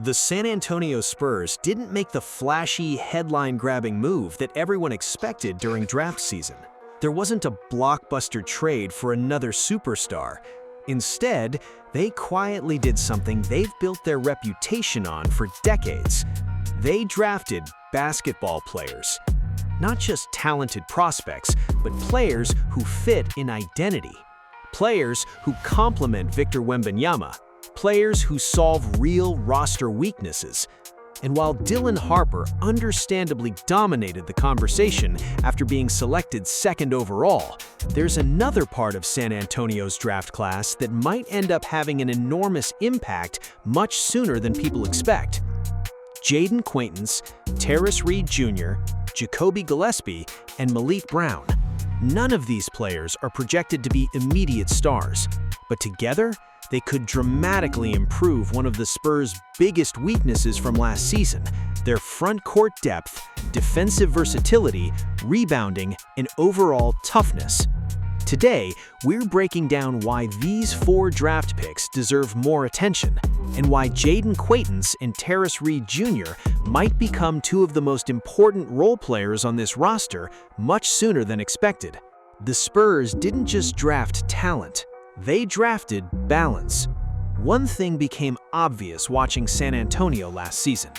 The San Antonio Spurs didn't make the flashy, headline-grabbing move that everyone expected during draft season. There wasn't a blockbuster trade for another superstar. Instead, they quietly did something they've built their reputation on for decades. They drafted basketball players. Not just talented prospects, but players who fit in identity. Players who complement Victor Wembanyama. Players who solve real roster weaknesses. And while Dylan Harper understandably dominated the conversation after being selected second overall, there's another part of San Antonio's draft class that might end up having an enormous impact much sooner than people expect. Jayden Quaintance, Tarris Reed Jr, Gillespie, and Malik Brown. None of these players are projected to be immediate stars, but together, they could dramatically improve one of the Spurs' biggest weaknesses from last season, their front-court depth, defensive versatility, rebounding, and overall toughness. Today, we're breaking down why these 4 draft picks deserve more attention, and why Jayden Quaintance and Terrace Reed Jr might become 2 of the most important role players on this roster much sooner than expected. The Spurs didn't just draft talent. They drafted balance. One thing became obvious watching San Antonio last season.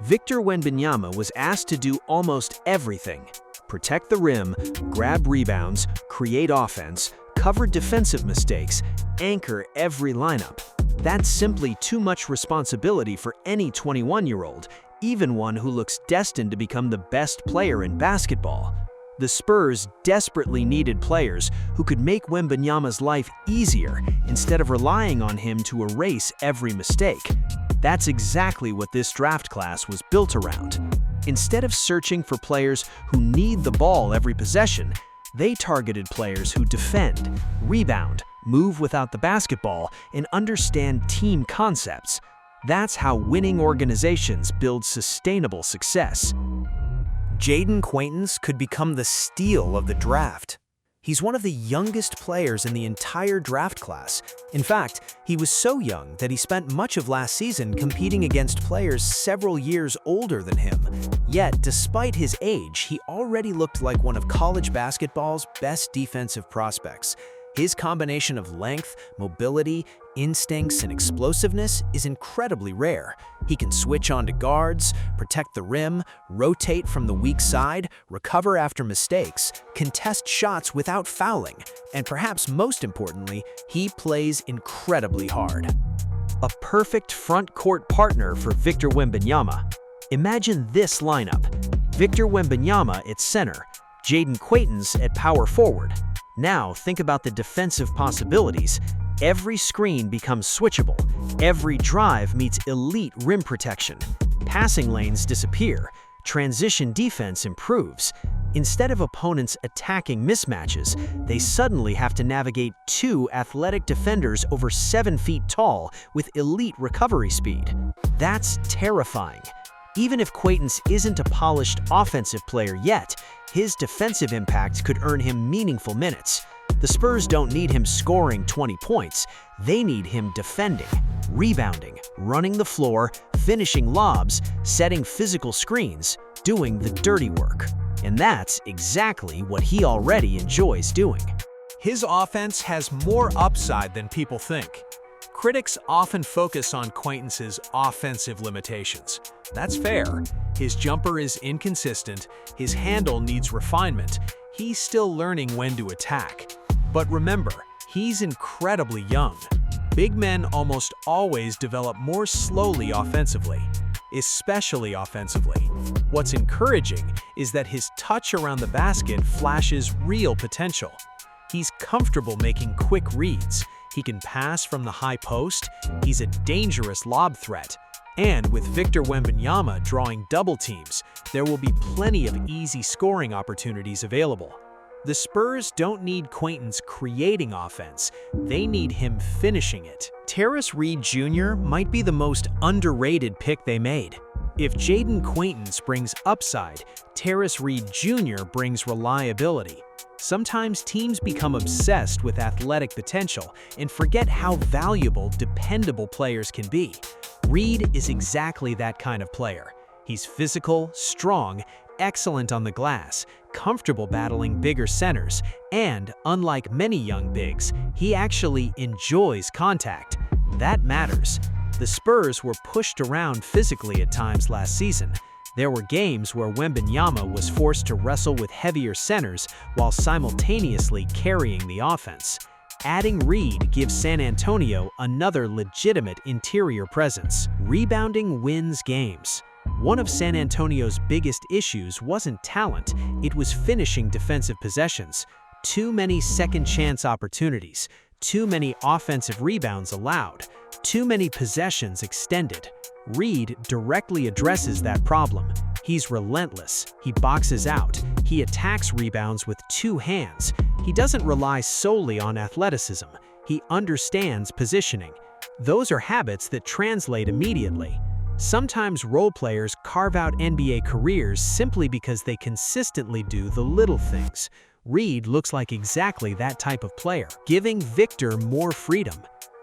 Victor Wembanyama was asked to do almost everything: protect the rim, grab rebounds, create offense, cover defensive mistakes, anchor every lineup. That's simply too much responsibility for any 21-year-old, even one who looks destined to become the best player in basketball. The Spurs desperately needed players who could make Wembanyama's life easier instead of relying on him to erase every mistake. That's exactly what this draft class was built around. Instead of searching for players who need the ball every possession, they targeted players who defend, rebound, move without the basketball, and understand team concepts. That's how winning organizations build sustainable success. Jayden Quaintance could become the steal of the draft. He's one of the youngest players in the entire draft class. In fact, he was so young that he spent much of last season competing against players several years older than him. Yet, despite his age, he already looked like one of college basketball's best defensive prospects. His combination of length, mobility, instincts, and explosiveness is incredibly rare. He can switch on to guards, protect the rim, rotate from the weak side, recover after mistakes, contest shots without fouling, and perhaps most importantly, he plays incredibly hard. A perfect front-court partner for Victor Wembanyama. Imagine this lineup: Victor Wembanyama at center, Jayden Quaintance at power forward. Now think about the defensive possibilities. Every screen becomes switchable. Every drive meets elite rim protection. Passing lanes disappear. Transition defense improves. Instead of opponents attacking mismatches, they suddenly have to navigate 2 athletic defenders over 7 feet tall with elite recovery speed. That's terrifying. Even if Quaintance isn't a polished offensive player yet, his defensive impact could earn him meaningful minutes. The Spurs don't need him scoring 20 points. They need him defending, rebounding, running the floor, finishing lobs, setting physical screens, doing the dirty work. And that's exactly what he already enjoys doing. His offense has more upside than people think. Critics often focus on Quaintance's offensive limitations. That's fair. His jumper is inconsistent, his handle needs refinement, he's still learning when to attack. But remember, he's incredibly young. Big men almost always develop more slowly offensively, especially offensively. What's encouraging is that his touch around the basket flashes real potential. He's comfortable making quick reads. He can pass from the high post. He's a dangerous lob threat. And with Victor Wembanyama drawing double teams, there will be plenty of easy scoring opportunities available. The Spurs don't need Quaintance creating offense. They need him finishing it. Terrace Reed Jr. might be the most underrated pick they made. If Jayden Quaintance brings upside, Tarris Reed Jr. brings reliability. Sometimes teams become obsessed with athletic potential and forget how valuable dependable players can be. Reed is exactly that kind of player. He's physical, strong, excellent on the glass, comfortable battling bigger centers, and, unlike many young bigs, he actually enjoys contact. That matters. The Spurs were pushed around physically at times last season. There were games where Wembanyama was forced to wrestle with heavier centers while simultaneously carrying the offense. Adding Reed gives San Antonio another legitimate interior presence. Rebounding wins games. One of San Antonio's biggest issues wasn't talent, it was finishing defensive possessions. Too many second-chance opportunities, too many offensive rebounds allowed, too many possessions extended. Reed directly addresses that problem. He's relentless, he boxes out, he attacks rebounds with two hands. He doesn't rely solely on athleticism, he understands positioning. Those are habits that translate immediately. Sometimes role players carve out NBA careers simply because they consistently do the little things. Reed looks like exactly that type of player, giving Victor more freedom.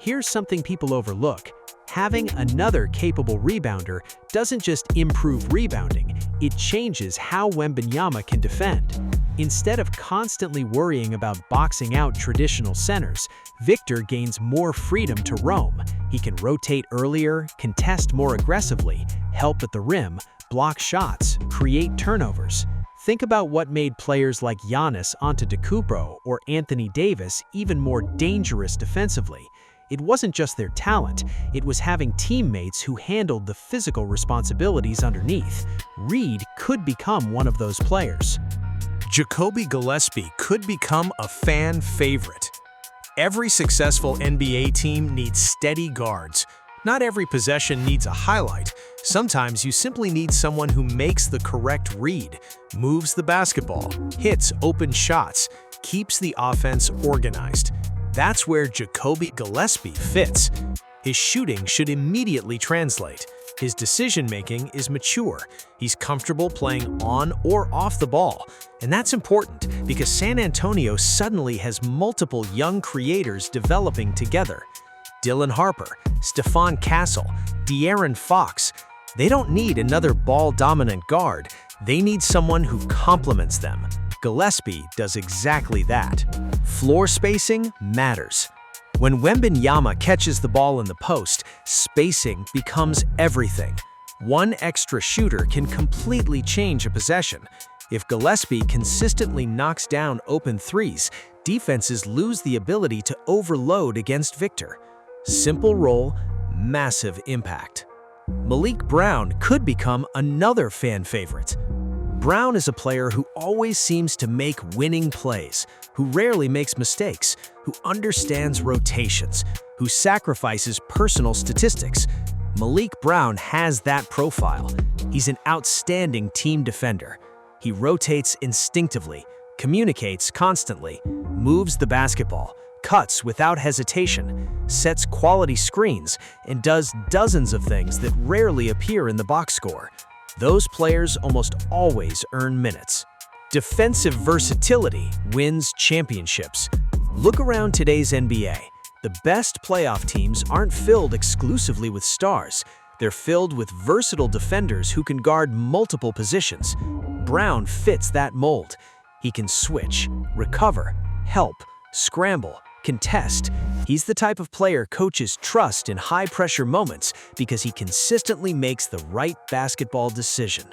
Here's something people overlook. Having another capable rebounder doesn't just improve rebounding, it changes how Wembanyama can defend. Instead of constantly worrying about boxing out traditional centers, Victor gains more freedom to roam. He can rotate earlier, contest more aggressively, help at the rim, block shots, create turnovers. Think about what made players like Giannis Antetokounmpo or Anthony Davis even more dangerous defensively. It wasn't just their talent, it was having teammates who handled the physical responsibilities underneath. Reed could become one of those players. Jacoby Gillespie could become a fan favorite. Every successful NBA team needs steady guards. Not every possession needs a highlight. Sometimes you simply need someone who makes the correct read, moves the basketball, hits open shots, keeps the offense organized. That's where Jacoby Gillespie fits. His shooting should immediately translate. His decision-making is mature. He's comfortable playing on or off the ball. And that's important because San Antonio suddenly has multiple young creators developing together. Dylan Harper, Stephon Castle, De'Aaron Fox. They don't need another ball-dominant guard. They need someone who complements them. Gillespie does exactly that. Floor spacing matters. When Wembanyama catches the ball in the post, spacing becomes everything. One extra shooter can completely change a possession. If Gillespie consistently knocks down open threes, defenses lose the ability to overload against Victor. Simple role, massive impact. Maliq Brown could become another fan favorite. Brown is a player who always seems to make winning plays, who rarely makes mistakes, who understands rotations, who sacrifices personal statistics. Maliq Brown has that profile. He's an outstanding team defender. He rotates instinctively, communicates constantly, moves the basketball, cuts without hesitation, sets quality screens, and does dozens of things that rarely appear in the box score. Those players almost always earn minutes. Defensive versatility wins championships. Look around today's NBA. The best playoff teams aren't filled exclusively with stars. They're filled with versatile defenders who can guard multiple positions. Brown fits that mold. He can switch, recover, help, scramble, contest. He's the type of player coaches trust in high-pressure moments because he consistently makes the right basketball decision.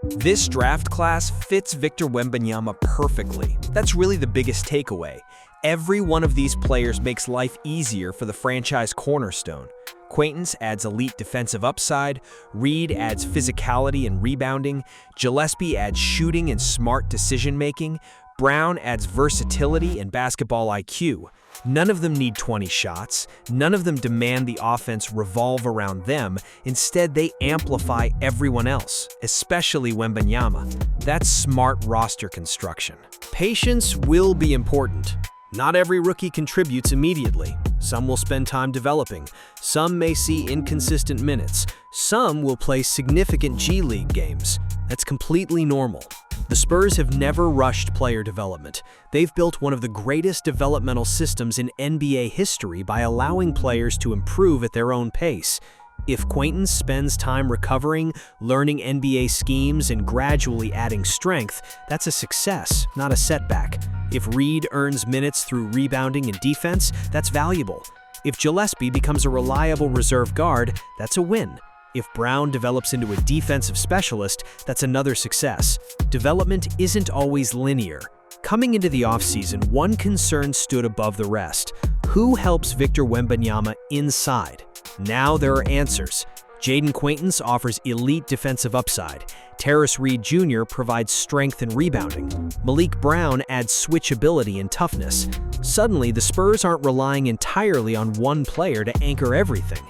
This draft class fits Victor Wembanyama perfectly. That's really the biggest takeaway. Every one of these players makes life easier for the franchise cornerstone. Quaintance adds elite defensive upside, Reed adds physicality and rebounding, Gillespie adds shooting and smart decision-making, Brown adds versatility and basketball IQ. None of them need 20 shots. None of them demand the offense revolve around them. Instead, they amplify everyone else, especially Wembanyama. That's smart roster construction. Patience will be important. Not every rookie contributes immediately. Some will spend time developing. Some may see inconsistent minutes. Some will play significant G League games. That's completely normal. The Spurs have never rushed player development. They've built one of the greatest developmental systems in NBA history by allowing players to improve at their own pace. If Quaintance spends time recovering, learning NBA schemes, and gradually adding strength, that's a success, not a setback. If Reed earns minutes through rebounding and defense, that's valuable. If Gillespie becomes a reliable reserve guard, that's a win. If Brown develops into a defensive specialist, that's another success. Development isn't always linear. Coming into the offseason, one concern stood above the rest. Who helps Victor Wembanyama inside? Now there are answers. Jayden Quaintance offers elite defensive upside. Terrace Reed Jr. provides strength and rebounding. Malik Brown adds switchability and toughness. Suddenly, the Spurs aren't relying entirely on one player to anchor everything.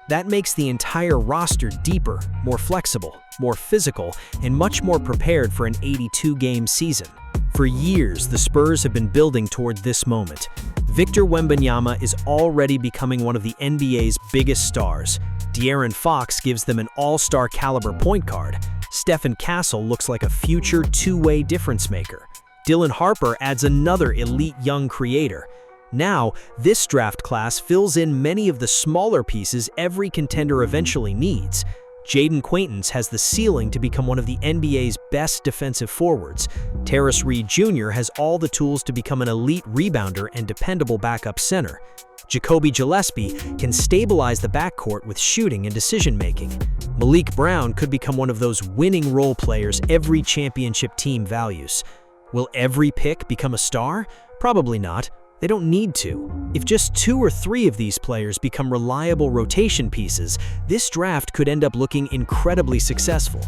That makes the entire roster deeper, more flexible, more physical, and much more prepared for an 82-game season. For years, the Spurs have been building toward this moment. Victor Wembanyama is already becoming one of the NBA's biggest stars. De'Aaron Fox gives them an all-star caliber point guard. Stephen Castle looks like a future two-way difference maker. Dylan Harper adds another elite young creator. Now, this draft class fills in many of the smaller pieces every contender eventually needs. Jaden Quaintance has the ceiling to become one of the NBA's best defensive forwards. Terrace Reed Jr. has all the tools to become an elite rebounder and dependable backup center. Jacoby Gillespie can stabilize the backcourt with shooting and decision-making. Malik Brown could become one of those winning role players every championship team values. Will every pick become a star? Probably not. They don't need to. If just 2 or 3 of these players become reliable rotation pieces, this draft could end up looking incredibly successful.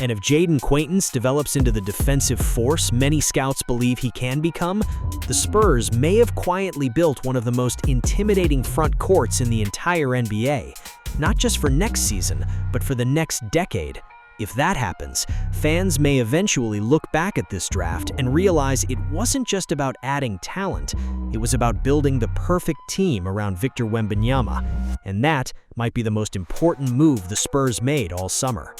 And if Jayden Quaintance develops into the defensive force many scouts believe he can become, the Spurs may have quietly built one of the most intimidating front courts in the entire NBA, not just for next season, but for the next decade. If that happens, fans may eventually look back at this draft and realize it wasn't just about adding talent, it was about building the perfect team around Victor Wembanyama, and that might be the most important move the Spurs made all summer.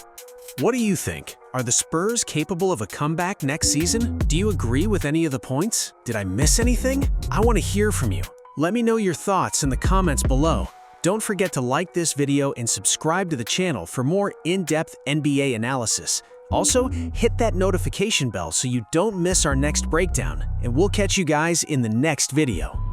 What do you think? Are the Spurs capable of a comeback next season? Do you agree with any of the points? Did I miss anything? I want to hear from you. Let me know your thoughts in the comments below. Don't forget to like this video and subscribe to the channel for more in-depth NBA analysis. Also, hit that notification bell so you don't miss our next breakdown, and we'll catch you guys in the next video.